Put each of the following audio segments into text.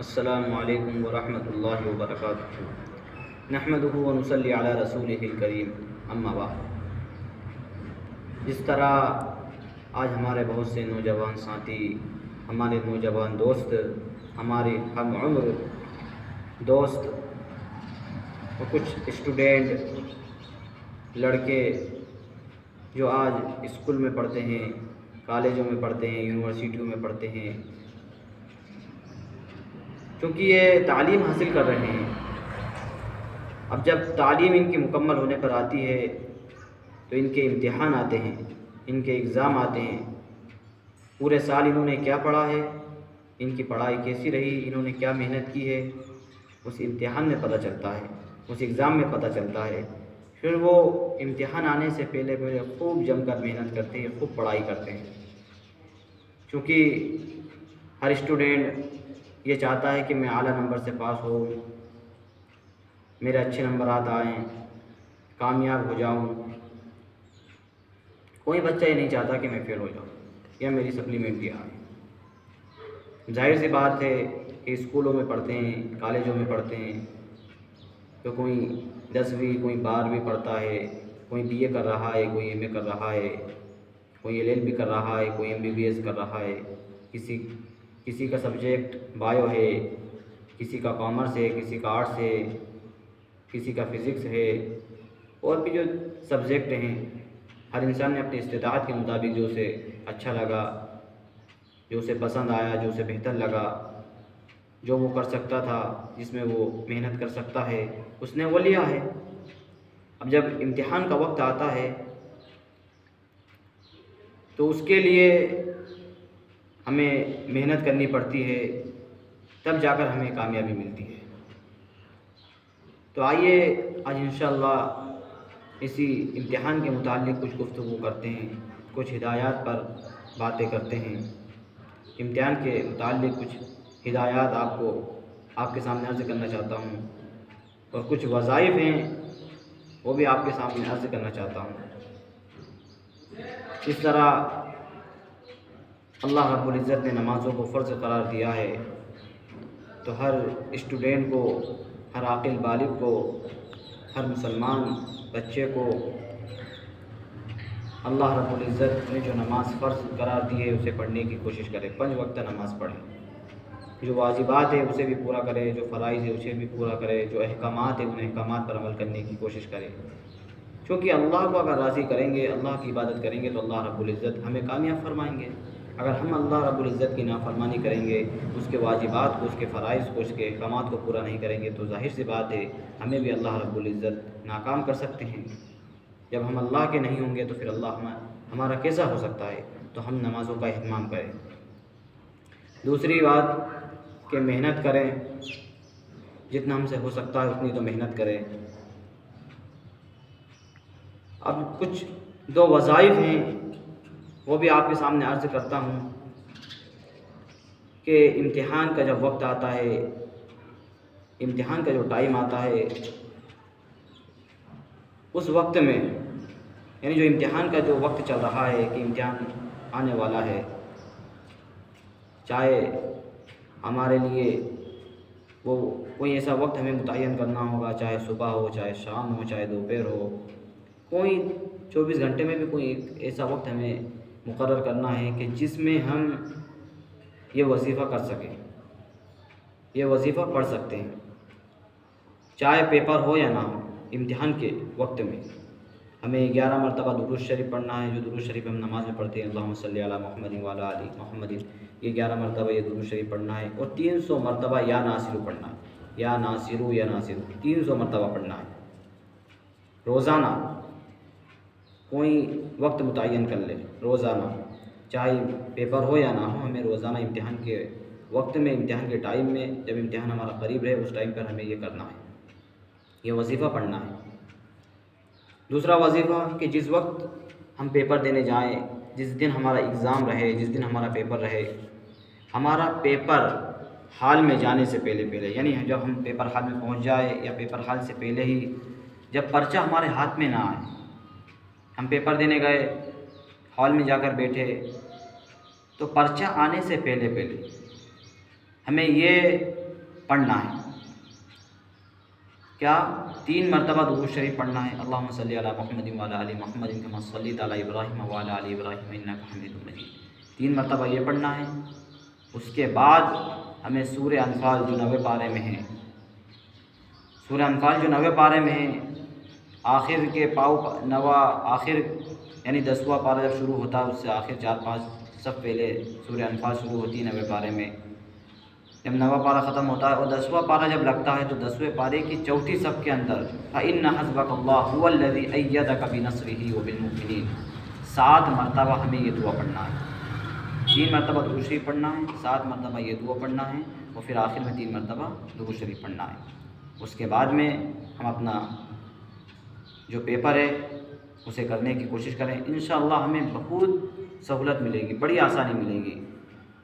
अस्सलामु अलैकुम वरहमतुल्लाहि वबरकातुहू। नहमदुहु व नुसल्ली अला रसूलिहिल करीम, अम्मा बाद। जिस तरह आज हमारे बहुत से नौजवान साथी, हमारे नौजवान दोस्त, हमारे हम उम्र दोस्त और कुछ स्टूडेंट लड़के जो आज स्कूल में पढ़ते हैं, कॉलेजों में पढ़ते हैं, यूनिवर्सिटियों में पढ़ते हैं, क्योंकि ये तालीम हासिल कर रहे हैं। अब जब तालीम इनकी मुकम्मल होने पर आती है तो इनके इम्तिहान आते हैं, इनके एग्ज़ाम आते हैं। पूरे साल इन्होंने क्या पढ़ा है, इनकी पढ़ाई कैसी रही, इन्होंने क्या मेहनत की है, उस इम्तिहान में पता चलता है, उस एग्ज़ाम में पता चलता है। फिर वो इम्तिहान आने से पहले पहले खूब जमकर मेहनत करते हैं, खूब पढ़ाई करते हैं, क्योंकि हर स्टूडेंट ये चाहता है कि मैं आला नंबर से पास हो, मेरे अच्छे नंबरात आएँ, कामयाब हो जाऊँ। कोई बच्चा ये नहीं चाहता कि मैं फ़ेल हो जाऊँ या मेरी सप्लीमेंट्री आए। जाहिर सी बात है कि स्कूलों में पढ़ते हैं, कॉलेजों में पढ़ते हैं, तो कोई 10वीं कोई 12वीं पढ़ता है, कोई बीए कर रहा है, कोई एमए कर रहा है, कोई एलएलबी कर रहा है, कोई एमबीबीएस कर रहा है। किसी किसी का सब्जेक्ट बायो है, किसी का कॉमर्स है, किसी का आर्ट्स है, किसी का फ़िज़िक्स है, और भी जो सब्जेक्ट हैं। हर इंसान ने अपनी इस्तिताअत के मुताबिक जो उसे अच्छा लगा, जो उसे पसंद आया, जो उसे बेहतर लगा, जो वो कर सकता था, जिसमें वो मेहनत कर सकता है, उसने वो लिया है। अब जब इम्तिहान का वक्त आता है तो उसके लिए हमें मेहनत करनी पड़ती है, तब जाकर हमें कामयाबी मिलती है। तो आइए आज इंशाअल्लाह इसी इम्तिहान के मुताल्लिक़ कुछ गुफ्तगू करते हैं, कुछ हिदायत पर बातें करते हैं। इम्तिहान के मुताल्लिक़ कुछ हिदायत आपके सामने अर्ज़ करना चाहता हूँ, और कुछ वज़ाइफ़ हैं वो भी आपके सामने अर्ज़ करना चाहता हूँ। इस तरह अल्लाह रब्बुल इज़्ज़त ने नमाज़ों को फ़र्ज़ करार दिया है, तो हर स्टूडेंट को, हर आक़िल बालिग़ को, हर मुसलमान बच्चे को अल्लाह रब्बुल इज़्ज़त ने जो नमाज़ फ़र्ज़ करार दी है उसे पढ़ने की कोशिश करें। 5 वक्त नमाज़ पढ़ें, जो वाजिबात है उसे भी पूरा करें, जो फ़राइज़ है उसे भी पूरा करें, जो अहकामात है उन अहकामात पर अमल करने की कोशिश करें। क्योंकि अल्लाह को अगर राज़ी करेंगे, अल्लाह की इबादत करेंगे, तो अल्लाह रब्बुल इज़्ज़त हमें कामयाब फरमाएँगे। अगर हम अल्लाह रब्बुल इज़्ज़त की नाफरमानी करेंगे, उसके वाजिबात को, उसके फ़राइज़ को, उसके अहकामात को पूरा नहीं करेंगे, तो ज़ाहिर सी बात है हमें भी अल्लाह रब्बुल इज़्ज़त नाकाम कर सकते हैं। जब हम अल्लाह के नहीं होंगे तो फिर अल्लाह हमारा कैसा हो सकता है। तो हम नमाज़ों का अहतमाम करें। दूसरी बात कि मेहनत करें, जितना हमसे हो सकता है उतनी तो मेहनत करें। अब कुछ 2 वज़ाइफ़ हैं वो भी आपके सामने अर्ज़ करता हूँ कि इम्तिहान का जब वक्त आता है, इम्तिहान का जो टाइम आता है, उस वक्त में, यानी जो इम्तिहान का जो वक्त चल रहा है कि इम्तिहान आने वाला है, चाहे हमारे लिए वो कोई ऐसा वक्त हमें मुतय्यन करना होगा, चाहे सुबह हो, चाहे शाम हो, चाहे दोपहर हो, कोई 24 घंटे में भी कोई ऐसा वक्त हमें मुकर्रर करना है कि जिसमें हम ये वजीफ़ा कर सकें, ये वजीफ़ा पढ़ सकते हैं, चाहे पेपर हो या ना हो। इम्तिहान के वक्त में हमें 11 मरतबा दुरूद शरीफ पढ़ना है, जो दुरूद शरीफ हम नमाज़ में पढ़ते हैं, अल्लाहुम्मा सल्ली अला मुहम्मदिन व अला आलि मुहम्मदिन। ये 11 मरतबा ये दुरूद शरीफ पढ़ना है, और 300 मरतबा या नासिरु पढ़ना है, या नासिरु या नासिरु 300 मरतबा पढ़ना है रोज़ाना। कोई वक्त मुतय्यन कर ले, रोज़ाना, चाहे पेपर हो या ना हो, हमें रोज़ाना इम्तिहान के वक्त में, इम्तिहान के टाइम में, जब इम्तिहान हमारा करीब रहे उस टाइम पर हमें ये करना है, ये वजीफ़ा पढ़ना है। दूसरा वजीफ़ा कि जिस वक्त हम पेपर देने जाएं, जिस दिन हमारा एग्ज़ाम रहे, जिस दिन हमारा पेपर रहे, हमारा पेपर हाल में जाने से पहले पहले, यानी जब हम पेपर हाल में पहुंच जाए या पेपर हाल से पहले ही जब पर्चा हमारे हाथ में ना आए, हम पेपर देने गए, हॉल में जाकर बैठे, तो पर्चा आने से पहले पहले हमें ये पढ़ना है। क्या? 3 मरतबा दुरूद शरीफ पढ़ना है। अल्लाहुम्मा सल्ली अला मुहम्मदिन व अला आलि मुहम्मदिन कमा सल्लैता अला इब्राहीम व अला आलि इब्राहीम इन्नका हमीदुम मजीद। 3 मरतबा ये पढ़ना है। उसके बाद हमें सूरह अनफाल जो 90 पारे में है, सूरह अनफाल जो 90 पारे में है, आखिर के पाव नवा आखिर यानी 10वां पारा जब शुरू होता है उससे आखिर 4-5 सब पहले सूरह अनफाल शुरू होती है 90 पारे में। जब 9वां पारा ख़त्म होता है और 10वां पारा जब लगता है तो 10वें पारे की चौथी सब के अंदर फ़इन्ना हस्बकल्लाहु हुवल्लज़ी अय्यदका बिनस्रिही व बिलमुमिनीन 7 मरतबा हमें ये दुआ पढ़ना है। 3 मरतबा दुरूद शरीफ पढ़ना है, 7 मरतबा ये दुआ पढ़ना है और फिर आखिर में 3 मरतबा दुरूद शरीफ पढ़ना है। उसके बाद में हम अपना जो पेपर है उसे करने की कोशिश करें। इंशाअल्लाह हमें बहुत सहूलत मिलेगी, बड़ी आसानी मिलेगी।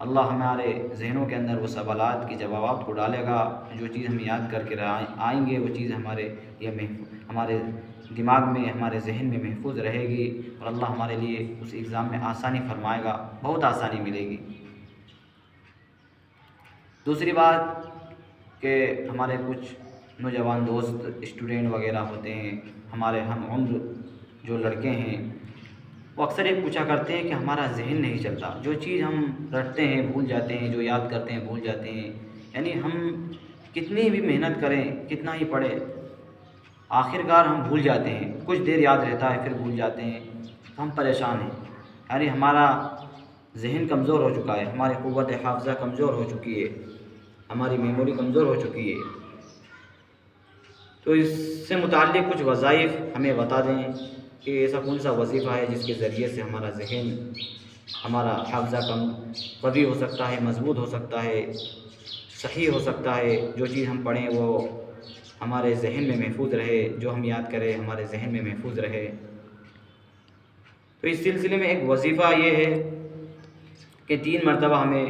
अल्लाह हमारे जहनों के अंदर वो सवालात के जवाब को डालेगा। जो चीज़ हम याद करके आएंगे वो चीज़ हमारे दिमाग में, हमारे जहन में महफूज रहेगी और अल्लाह हमारे लिए उस एग्ज़ाम में आसानी फरमाएगा, बहुत आसानी मिलेगी। दूसरी बात कि हमारे कुछ नौजवान दोस्त स्टूडेंट वगैरह होते हैं, हमारे हम उम्र जो लड़के हैं, वो अक्सर ये पूछा करते हैं कि हमारा जहन नहीं चलता। जो चीज़ हम रटते हैं भूल जाते हैं, जो याद करते हैं भूल जाते हैं। यानी हम कितनी भी मेहनत करें, कितना ही पढ़ें, आखिरकार हम भूल जाते हैं। कुछ देर याद रहता है फिर भूल जाते हैं, तो हम परेशान हैं। यानी हमारा जहन कमज़ोर हो चुका है, हमारी क़ुव्वत हाफ़िज़ा कमज़ोर हो चुकी है, हमारी मेमोरी कमज़ोर हो चुकी है। तो इससे मुताल्लिक़ कुछ वज़ाइफ़ हमें बता दें कि ऐसा कौन सा वजीफ़ा है जिसके ज़रिए से हमारा जहन, हमारा हाफ़िज़ा कवी हो सकता है, मज़बूत हो सकता है, सही हो सकता है। जो चीज़ हम पढ़ें वो हमारे जहन में महफूज रहे, जो हम याद करें हमारे जहन में महफूज रहे। तो इस सिलसिले में एक वजीफ़ा ये है कि 3 मरतबा हमें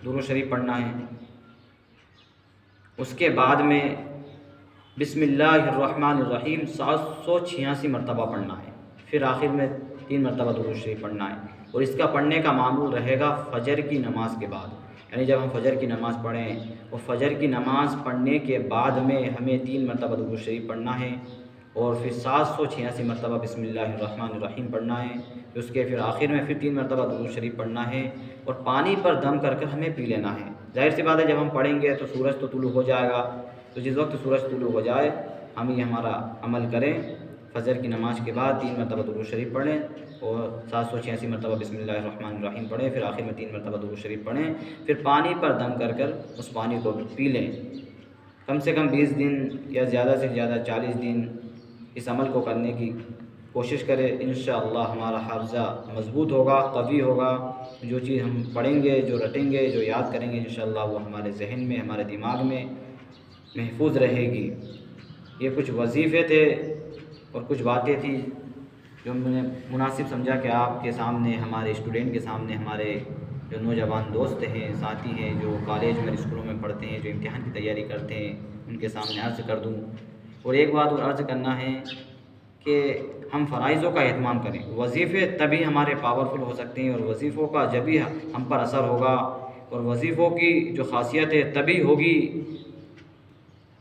दुरूद शरीफ पढ़ना है। उसके बाद में बिस्मिल्लाहिर्रहमानिर्रहीम 786 मरतबा पढ़ना है। फिर आखिर में 3 मरतबा दुरूद शरीफ पढ़ना है और इसका पढ़ने का मामूल रहेगा फ़जर की नमाज़ के बाद। यानी जब हम फ़जर की नमाज़ पढ़ें और फ़जर की नमाज़ पढ़ने के बाद में हमें 3 मरतबा दुरूद शरीफ पढ़ना है और फिर 786 मरतबा बिस्मिल्लाहिर्रहमानिर्रहीम पढ़ना है। उसके फिर आखिर में फिर 3 मरतबा दुरूद शरीफ पढ़ना है और पानी पर दम कर हमें पी लेना है। ज़ाहिर सी बात है, जब हम पढ़ेंगे तो सूरज तो तुलू हो जाएगा, तो जिस वक्त सूरज तुलू हो जाए हम ये हमारा अमल करें। फ़जर की नमाज़ के बाद 3 मरतबा दुरूद शरीफ पढ़ें और 786 मरतबा बिस्मिल्लाहिर्रहमानिर्रहीम पढ़ें। फिर आखिर में 3 मरतबा दुरूद शरीफ पढ़ें। फिर पानी पर दम कर उस पानी को पी लें। कम से कम 20 दिन या ज़्यादा से ज़्यादा 40 दिन इस अमल को करने की कोशिश करें। इंशाअल्लाह हमारा हाफ़िज़ा मज़बूत होगा, कवी होगा। जो चीज़ हम पढ़ेंगे, जो रटेंगे, जो याद करेंगे, इंशाअल्लाह वो हमारे जहन में, हमारे दिमाग में महफूज रहेगी। ये कुछ वजीफ़े थे और कुछ बातें थी जो मैंने मुनासिब समझा कि आपके सामने, हमारे स्टूडेंट के सामने, हमारे जो नौजवान दोस्त हैं, साथी हैं, जो कॉलेज में, स्कूलों में पढ़ते हैं, जो इम्तिहान की तैयारी करते हैं, उनके सामने अर्ज़ कर दूँ। और एक बात और अर्ज़ करना है कि हम फ़राइज़ों का एहतमाम करें। वजीफ़े तभी हमारे पावरफुल हो सकते हैं और वजीफ़ों का जब भी हम पर असर होगा और वजीफ़ों की जो ख़ासियत है तभी होगी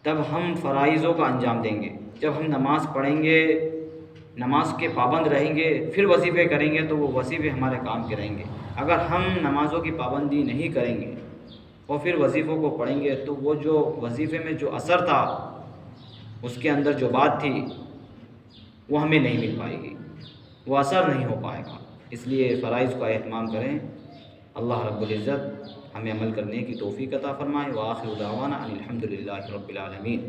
तब हम फ़राइज़ों का अंजाम देंगे। जब हम नमाज़ पढ़ेंगे, नमाज के पाबंद रहेंगे, फिर वजीफ़े करेंगे तो वो वजीफ़े हमारे काम के रहेंगे। अगर हम नमाज़ों की पाबंदी नहीं करेंगे और फिर वजीफ़ों को पढ़ेंगे तो वो जो वजीफ़े में जो असर था, उसके अंदर जो बात थी वो हमें नहीं मिल पाएगी, वो असर नहीं हो पाएगा। इसलिए फ़राइज़ का एहतमाम करें। अल्लाह रब्बुल इज़्ज़त हमें अमल करने की तौफ़ीक़ अता फ़रमाए। व आखिरु दावाना अनिल हम्दुलिल्लाहि रब्बिल आलमीन।